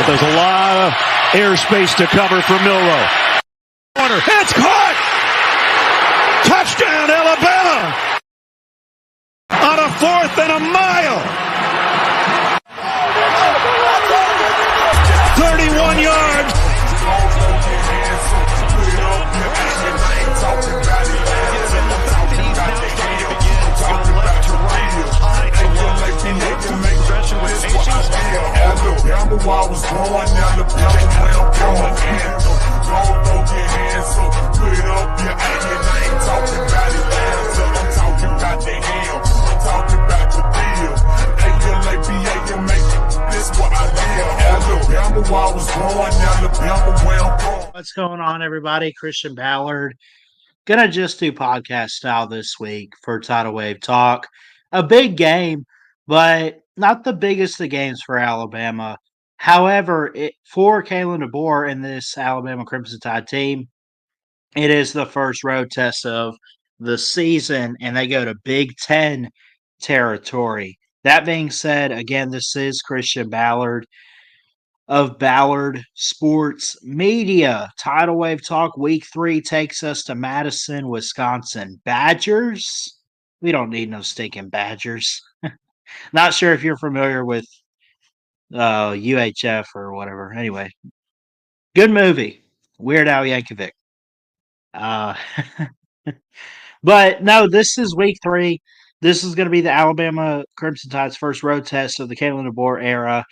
But there's a lot of airspace to cover for Milroe. Corner, it's caught! Touchdown, Alabama! On a 4th and a mile! 31 yards! Alabama, I was born, Alabama, where I'm going. Don't throw your hands up, put up your hand. I ain't talking about it, I'm talking about the hell. I'm talking about the deal. A-L-A-B-A-M-A, this what I live. Alabama, I was born, Alabama, where I'm going. What's going on, everybody? Christian Ballard. Gonna just do podcast style this week for Tidal Wave Talk. A big game, but not the biggest of games for Alabama. However, for Kalen DeBoer and this Alabama Crimson Tide team, it is the first road test of the season, and they go to Big Ten territory. That being said, again, this is Christian Ballard of Ballard Sports Media. Tidal Wave Talk Week 3 takes us to Madison, Wisconsin. Badgers? We don't need no stinking Badgers. Not sure if you're familiar with UHF or whatever. Anyway, good movie. Weird Al Yankovic. But no, this is Week 3. This is going to be the Alabama Crimson Tide's first road test of the Kalen DeBoer era.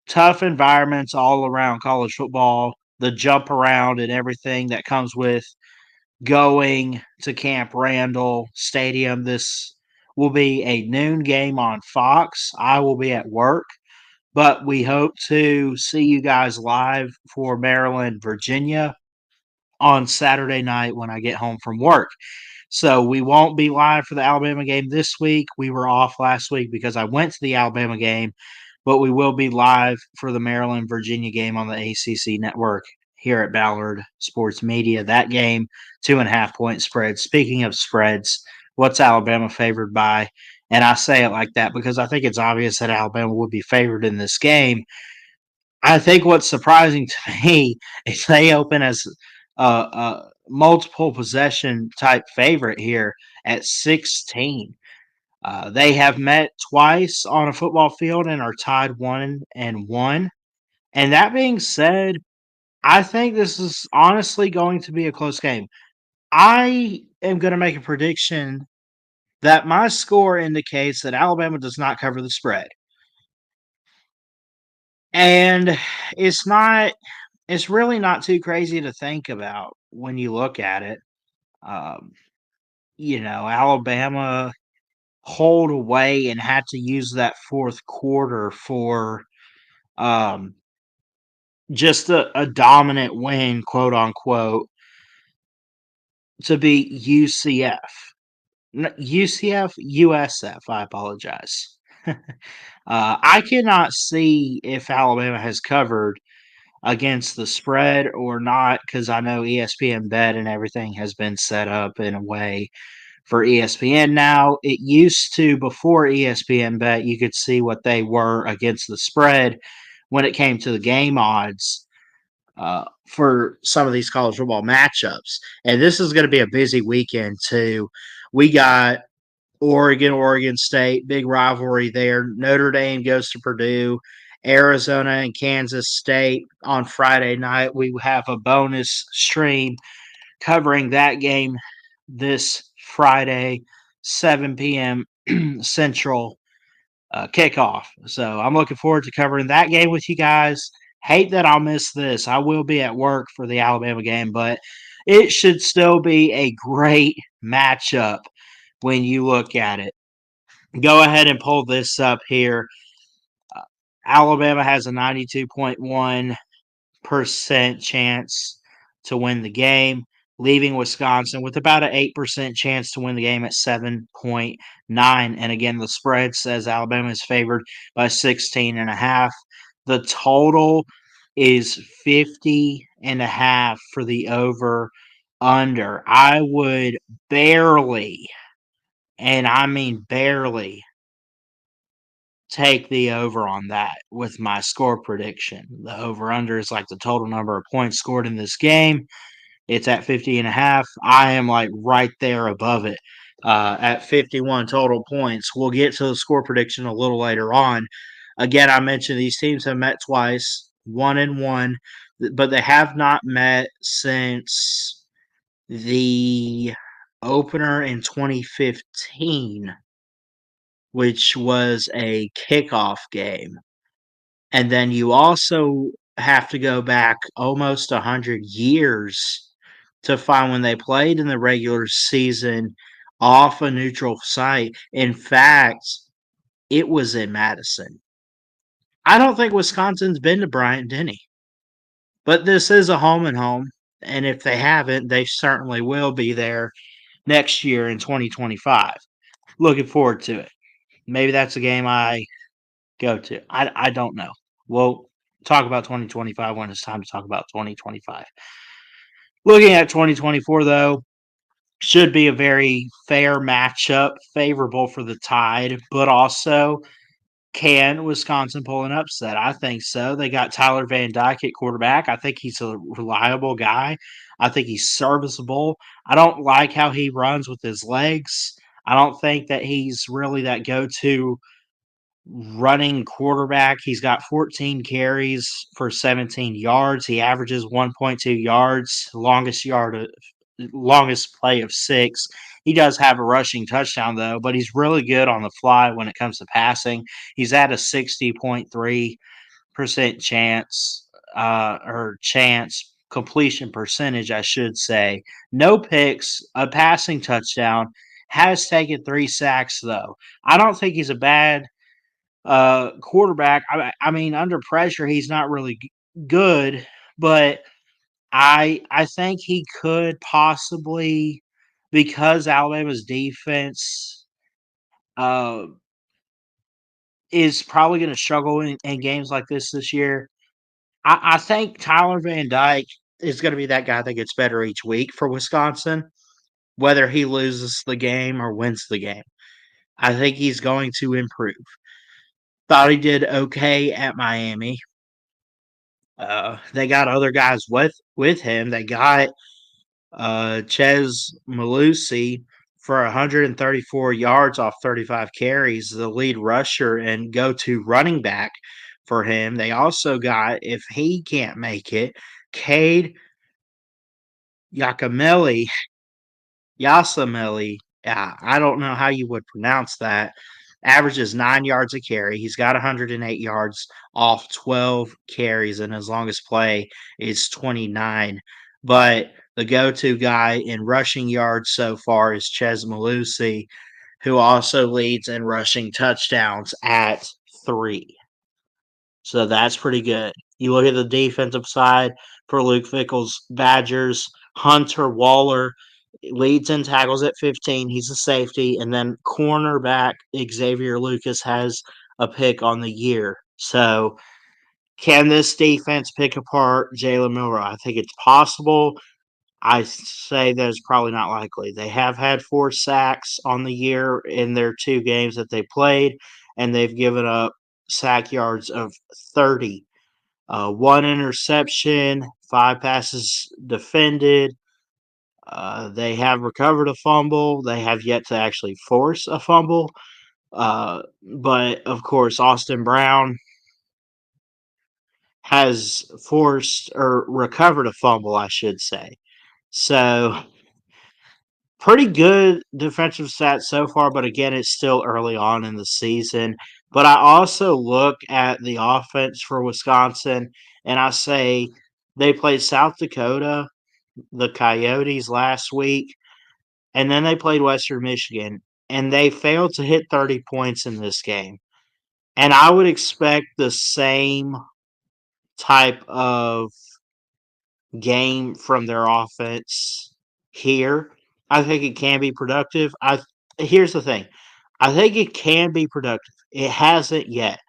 Tough environments all around college football, the jump around and everything that comes with going to Camp Randall Stadium. This will be a noon game on Fox. I will be at work, but we hope to see you guys live for Maryland, Virginia on Saturday night when I get home from work. So we won't be live for the Alabama game this week. We were off last week because I went to the Alabama game, but we will be live for the Maryland, Virginia game on the ACC network here at Ballard Sports Media. That game, 2.5-point spread. Speaking of spreads, what's Alabama favored by? And I say it like that because I think it's obvious that Alabama would be favored in this game. I think what's surprising to me is they open as a multiple possession type favorite here at 16. They have met twice on a football field and are tied 1-1. And that being said, I think this is honestly going to be a close game. I am going to make a prediction that my score indicates that Alabama does not cover the spread. And it's really not too crazy to think about when you look at it. Alabama hold away and had to use that fourth quarter for just a dominant win, quote unquote, to beat UCF. USF, I apologize. I cannot see if Alabama has covered against the spread or not because I know ESPN Bet and everything has been set up in a way for ESPN now. It used to, before ESPN Bet, you could see what they were against the spread when it came to the game odds for some of these college football matchups. And this is going to be a busy weekend, too. We got Oregon State, big rivalry there. Notre Dame goes to Purdue. Arizona and Kansas State on Friday night. We have a bonus stream covering that game this Friday, 7 p.m. Central kickoff. So I'm looking forward to covering that game with you guys. Hate that I'll miss this. I will be at work for the Alabama game, but it should still be a great matchup when you look at it. Go ahead and pull this up here. Alabama has a 92.1% chance to win the game, leaving Wisconsin with about an 8% chance to win the game at 7.9. And again, the spread says Alabama is favored by 16.5. The total is 50.5 for the over-under. I would barely, and I mean barely, take the over on that with my score prediction. The over-under is like the total number of points scored in this game. It's at 50.5. I am like right there above it at 51 total points. We'll get to the score prediction a little later on. Again, I mentioned these teams have met twice, 1-1, but they have not met since the opener in 2015, which was a kickoff game. And then you also have to go back almost 100 years to find when they played in the regular season off a neutral site. In fact, it was in Madison. I don't think Wisconsin's been to Bryant Denny, but this is a home and home. And if they haven't, they certainly will be there next year in 2025. Looking forward to it. Maybe that's a game I go to. I don't know. We'll talk about 2025 when it's time to talk about 2025. Looking at 2024, though, should be a very fair matchup, favorable for the Tide, but also can Wisconsin pull an upset? I think so. They got Tyler Van Dyke at quarterback. I think he's a reliable guy. I think he's serviceable. I don't like how he runs with his legs. I don't think that he's really that go-to running quarterback. He's got 14 carries for 17 yards. He averages 1.2 yards, longest play of 6. He does have a rushing touchdown though, but he's really good on the fly when it comes to passing. He's at a 60.3% chance completion percentage, I should say. No picks, a passing touchdown. Has taken 3 sacks though. I don't think he's a bad quarterback. I mean, under pressure, he's not really good, but I think he could possibly, because Alabama's defense uh, is probably going to struggle in games like this year. I think Tyler Van Dyke is going to be that guy that gets better each week for Wisconsin, whether he loses the game or wins the game. I think he's going to improve. Thought he did okay at Miami. They got other guys with him. They got Chez Mellusi for 134 yards off 35 carries, the lead rusher and go-to running back for him. They also got, if he can't make it, Cade Yasameli. I don't know how you would pronounce that. Averages 9 yards a carry. He's got 108 yards off 12 carries, and his longest play is 29. But the go-to guy in rushing yards so far is Chez Mellusi, who also leads in rushing touchdowns at 3. So that's pretty good. You look at the defensive side for Luke Fickell's Badgers, Hunter Waller leads in tackles at 15. He's a safety. And then cornerback Xavier Lucas has a pick on the year. So can this defense pick apart Jalen Milroe? I think it's possible. I say that is probably not likely. They have had 4 sacks on the year in their 2 games that they played, and they've given up sack yards of 30. 1 interception, 5 passes defended. They have recovered a fumble. They have yet to actually force a fumble. But, of course, Austin Brown has forced or recovered a fumble, I should say. So, pretty good defensive stats so far, but again, it's still early on in the season. But I also look at the offense for Wisconsin, and I say they played South Dakota, the Coyotes, last week, and then they played Western Michigan, and they failed to hit 30 points in this game. And I would expect the same type of game from their offense here. I think it can be productive. Here's the thing. I think it can be productive. It hasn't yet.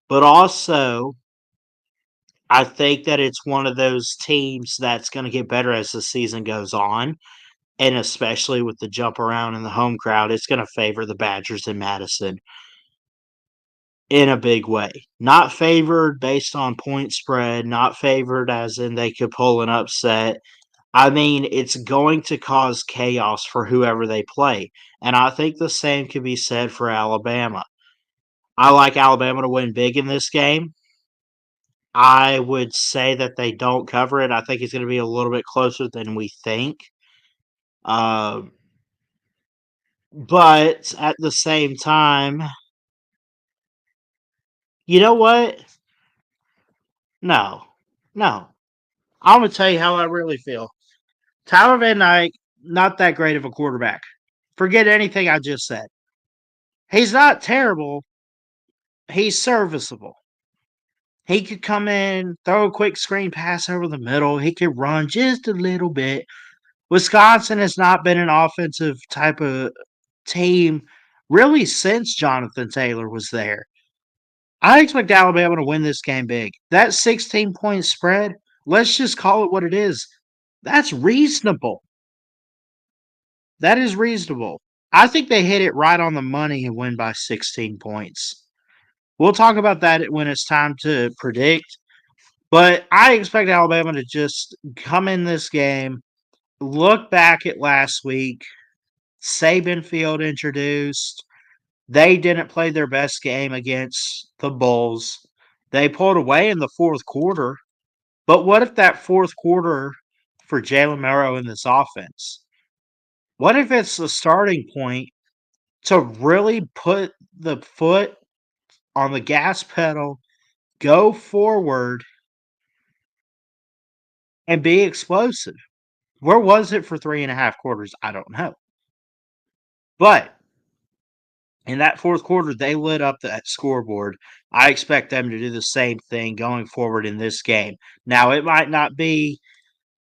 But also, I think that it's one of those teams that's going to get better as the season goes on. And especially with the jump around in the home crowd, it's going to favor the Badgers in Madison. in a big way. Not favored based on point spread, not favored as in they could pull an upset. I mean, it's going to cause chaos for whoever they play. And I think the same can be said for Alabama. I like Alabama to win big in this game. I would say that they don't cover it. I think it's going to be a little bit closer than we think. Um, but at the same time, you know what? No. No. I'm going to tell you how I really feel. Tyler Van Dyke, not that great of a quarterback. Forget anything I just said. He's not terrible. He's serviceable. He could come in, throw a quick screen pass over the middle. He could run just a little bit. Wisconsin has not been an offensive type of team really since Jonathan Taylor was there. I expect Alabama to win this game big. That 16-point spread, let's just call it what it is. That's reasonable. That is reasonable. I think they hit it right on the money and win by 16 points. We'll talk about that when it's time to predict. But I expect Alabama to just come in this game, look back at last week, Saban Field introduced. They didn't play their best game against the Bulls. They pulled away in the fourth quarter. But what if that fourth quarter for Jalen Morrow in this offense? What if it's the starting point to really put the foot on the gas pedal, go forward, and be explosive? Where was it for 3.5 quarters? I don't know. But in that fourth quarter, they lit up that scoreboard. I expect them to do the same thing going forward in this game. Now, it might not be,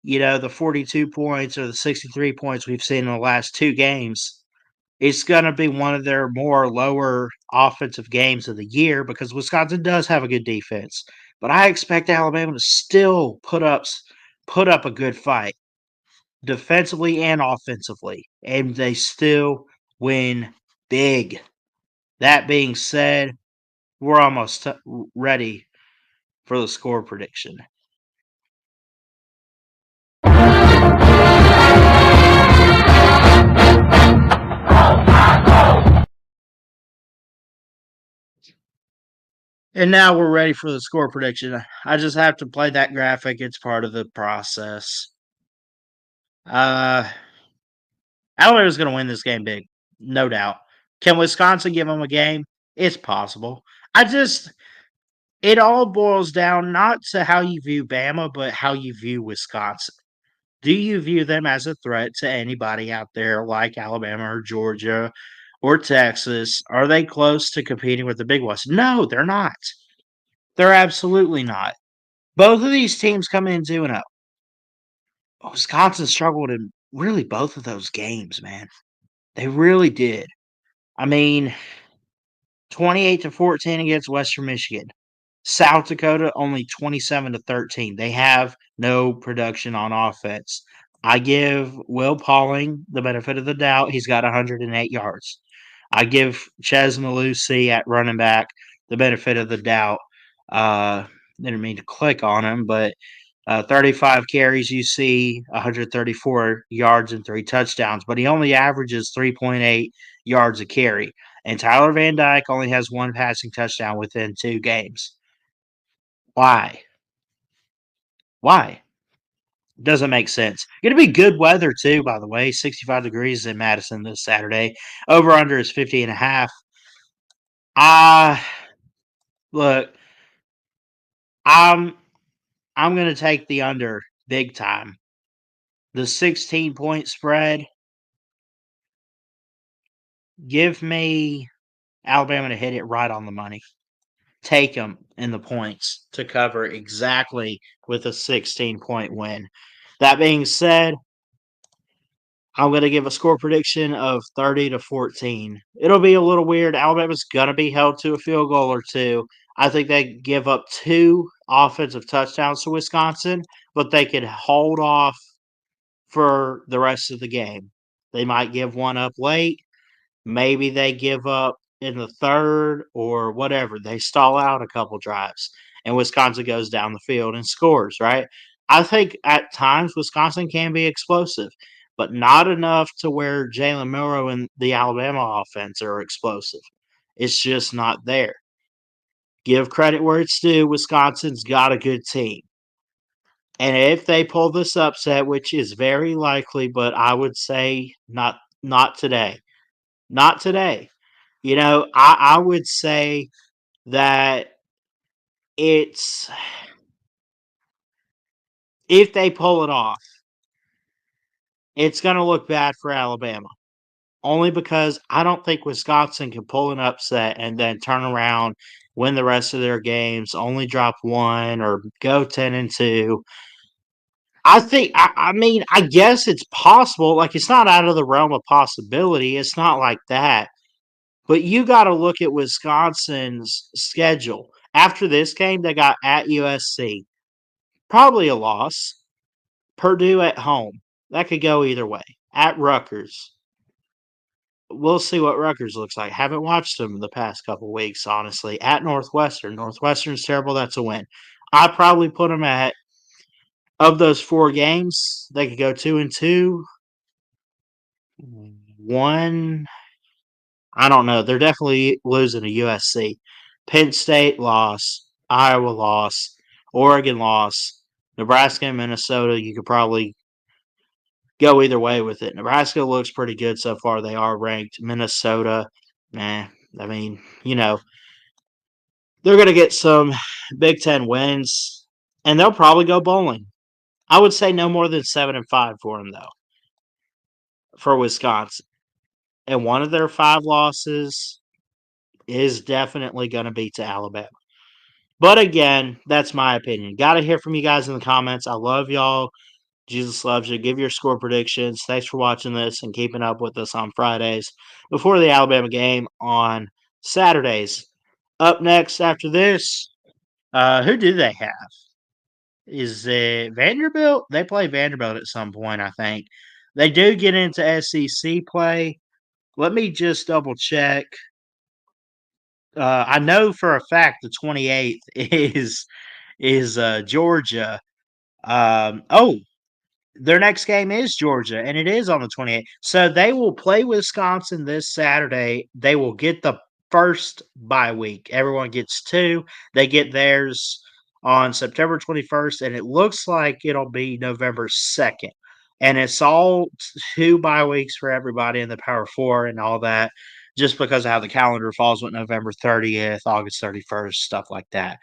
the 42 points or the 63 points we've seen in the last two games. It's going to be one of their more lower offensive games of the year because Wisconsin does have a good defense. But I expect Alabama to still put up a good fight defensively and offensively, and they still win big. That being said, we're almost ready for the score prediction. And now we're ready for the score prediction. I just have to play that graphic. It's part of the process. Alabama's going to win this game big, no doubt. Can Wisconsin give them a game? It's possible. It all boils down not to how you view Bama, but how you view Wisconsin. Do you view them as a threat to anybody out there like Alabama or Georgia or Texas? Are they close to competing with the big ones? No, they're not. They're absolutely not. Both of these teams come in 2-0. Wisconsin struggled in really both of those games, man. They really did. I mean, 28-14 against Western Michigan. South Dakota only 27-13. They have no production on offense. I give Will Pauling the benefit of the doubt. He's got 108 yards. I give Chez Mellusi at running back the benefit of the doubt. Didn't mean to click on him, but 35 carries, you see 134 yards and 3 touchdowns, but he only averages 3.8 yards a carry. And Tyler Van Dyke only has 1 passing touchdown within 2 games. Why? Why? Doesn't make sense. Going to be good weather, too, by the way. 65 degrees in Madison this Saturday. Over-under is 50.5. Look, I'm going to take the under big time. The 16-point spread, give me Alabama to hit it right on the money. Take them in the points to cover exactly with a 16-point win. That being said, I'm going to give a score prediction of 30-14. It'll be a little weird. Alabama's going to be held to a field goal or two. I think they give up 2 offensive touchdowns to Wisconsin, but they could hold off for the rest of the game. They might give one up late. Maybe they give up in the third or whatever, they stall out a couple drives, and Wisconsin goes down the field and scores, right? I think at times Wisconsin can be explosive, but not enough to where Jalen Milroe and the Alabama offense are explosive. It's just not there. Give credit where it's due. Wisconsin's got a good team. And if they pull this upset, which is very likely, but I would say not today. Not today. I would say that it's if they pull it off, it's going to look bad for Alabama. Only because I don't think Wisconsin can pull an upset and then turn around, win the rest of their games, only drop one or go 10-2. I guess it's possible. Like, it's not out of the realm of possibility. It's not like that. But you got to look at Wisconsin's schedule. After this game, they got at USC. Probably a loss. Purdue at home. That could go either way. At Rutgers. We'll see what Rutgers looks like. Haven't watched them the past couple weeks, honestly. At Northwestern. Northwestern's terrible. That's a win. I'd probably put them at, of those 4 games, they could go 2-2. One, I don't know. They're definitely losing to USC. Penn State loss. Iowa loss. Oregon loss. Nebraska and Minnesota, you could probably go either way with it. Nebraska looks pretty good so far. They are ranked. Minnesota, they're going to get some Big Ten wins, and they'll probably go bowling. I would say no more than 7-5 for them, though, for Wisconsin. And one of their 5 losses is definitely going to be to Alabama. But again, that's my opinion. Got to hear from you guys in the comments. I love y'all. Jesus loves you. Give your score predictions. Thanks for watching this and keeping up with us on Fridays before the Alabama game on Saturdays. Up next after this, who do they have? Is it Vanderbilt? They play Vanderbilt at some point, I think. They do get into SEC play. Let me just double check. I know for a fact the 28th is Georgia. Their next game is Georgia, and it is on the 28th. So they will play Wisconsin this Saturday. They will get the first bye week. Everyone gets 2. They get theirs on September 21st, and it looks like it'll be November 2nd. And it's all 2 bye weeks for everybody in the Power 4 and all that, just because of how the calendar falls with November 30th, August 31st, stuff like that.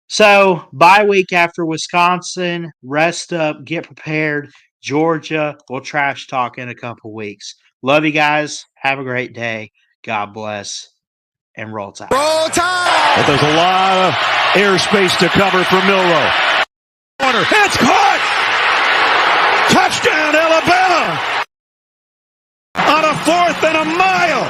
So, bye week after Wisconsin, rest up, get prepared. Georgia, we'll trash talk in a couple weeks. Love you guys. Have a great day. God bless. And roll tide. Roll tide! But there's a lot of airspace to cover for Milroe. Corner, it's caught! Touchdown, Alabama! On a 4th and a mile!